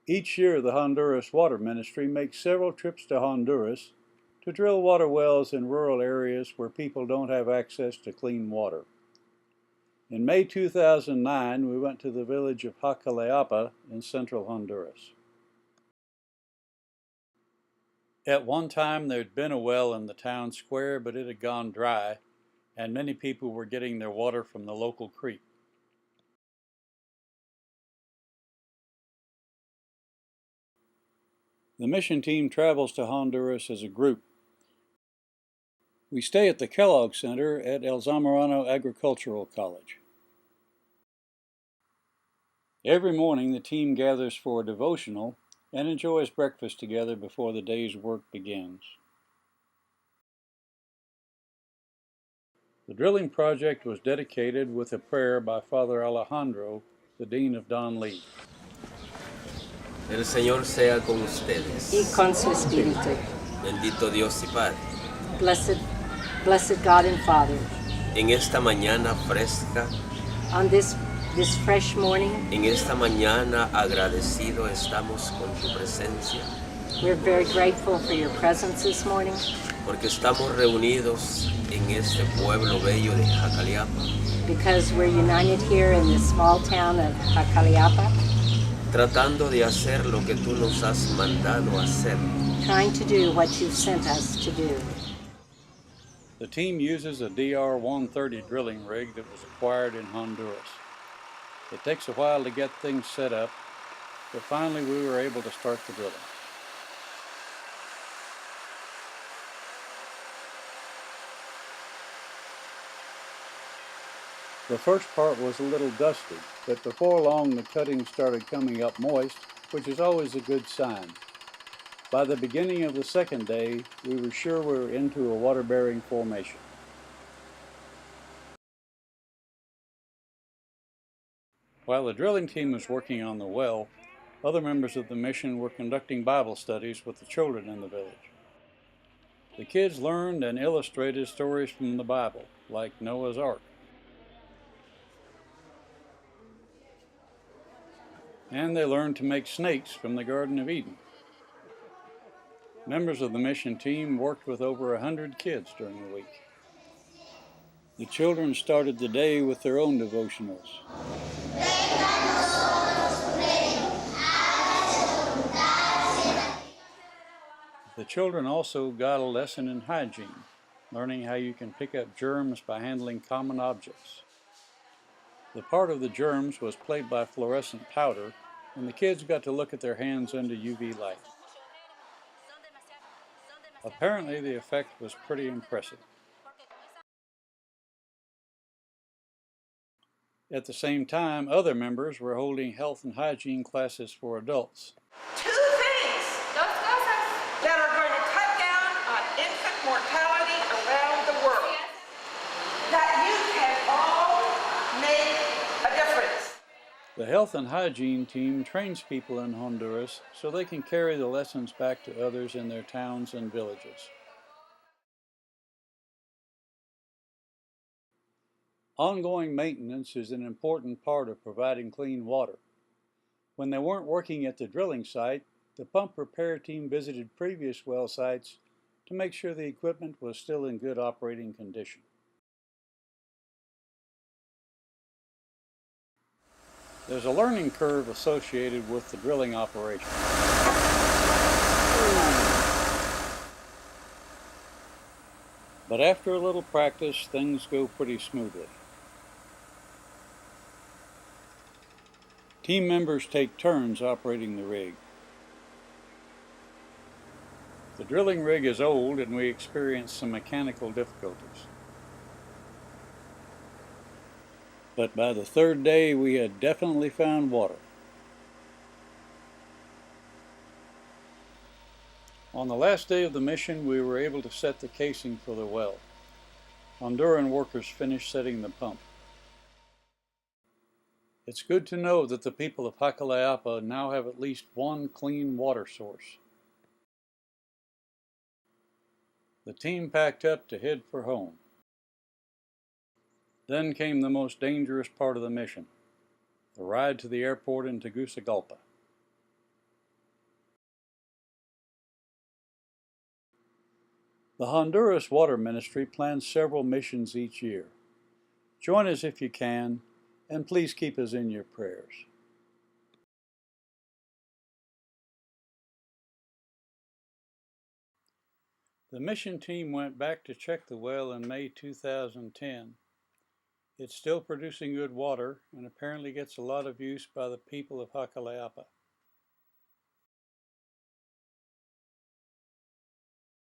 Each year, the Honduras Water Ministry makes several trips to Honduras to drill water wells in rural areas where people don't have access to clean water. In May 2009, we went to the village of Jacaleapa in central Honduras. At one time, there'd been a well in the town square, but it had gone dry, and many people were getting their water from the local creek. The mission team travels to Honduras as a group. We stay at the Kellogg Center at El Zamorano Agricultural College. Every morning, the team gathers for a devotional and enjoys breakfast together before the day's work begins. The drilling project was dedicated with a prayer by Father Alejandro, the Dean of Don Lee. El Señor sea con ustedes. Y con su espíritu. Bendito Dios y Padre. Blessed God and Father. En esta mañana fresca. On this fresh morning. En esta mañana agradecido estamos con tu presencia. We're very grateful for your presence this morning. Porque estamos reunidos en este pueblo bello de Jacaleapa. Because we're united here in this small town of Jacaleapa. Tratando de hacer lo que tú nos has mandado hacer. Trying to do what you've sent us to do. The team uses a DR-130 drilling rig that was acquired in Honduras. It takes a while to get things set up, but finally we were able to start the drilling. The first part was a little dusty, but before long the cuttings started coming up moist, which is always a good sign. By the beginning of the second day, we were sure we were into a water-bearing formation. While the drilling team was working on the well, other members of the mission were conducting Bible studies with the children in the village. The kids learned and illustrated stories from the Bible, like Noah's Ark. And they learned to make snakes from the Garden of Eden. Members of the mission team worked with over 100 kids during the week. The children started the day with their own devotionals. The children also got a lesson in hygiene, learning how you can pick up germs by handling common objects. The part of the germs was played by fluorescent powder, and the kids got to look at their hands under UV light. Apparently, the effect was pretty impressive. At the same time, other members were holding health and hygiene classes for adults. Two things that are going to cut down on infant mortality around the world. That you can all make a difference. The health and hygiene team trains people in Honduras so they can carry the lessons back to others in their towns and villages. Ongoing maintenance is an important part of providing clean water. When they weren't working at the drilling site, the pump repair team visited previous well sites to make sure the equipment was still in good operating condition. There's a learning curve associated with the drilling operation. But after a little practice, things go pretty smoothly. Team members take turns operating the rig. The drilling rig is old and we experience some mechanical difficulties. But by the third day, we had definitely found water. On the last day of the mission, we were able to set the casing for the well. Honduran workers finished setting the pump. It's good to know that the people of Jacaleapa now have at least one clean water source. The team packed up to head for home. Then came the most dangerous part of the mission, the ride to the airport in Tegucigalpa. The Honduras Water Ministry plans several missions each year. Join us if you can, and please keep us in your prayers. The mission team went back to check the well in May 2010. It's still producing good water and apparently gets a lot of use by the people of Jacaleapa.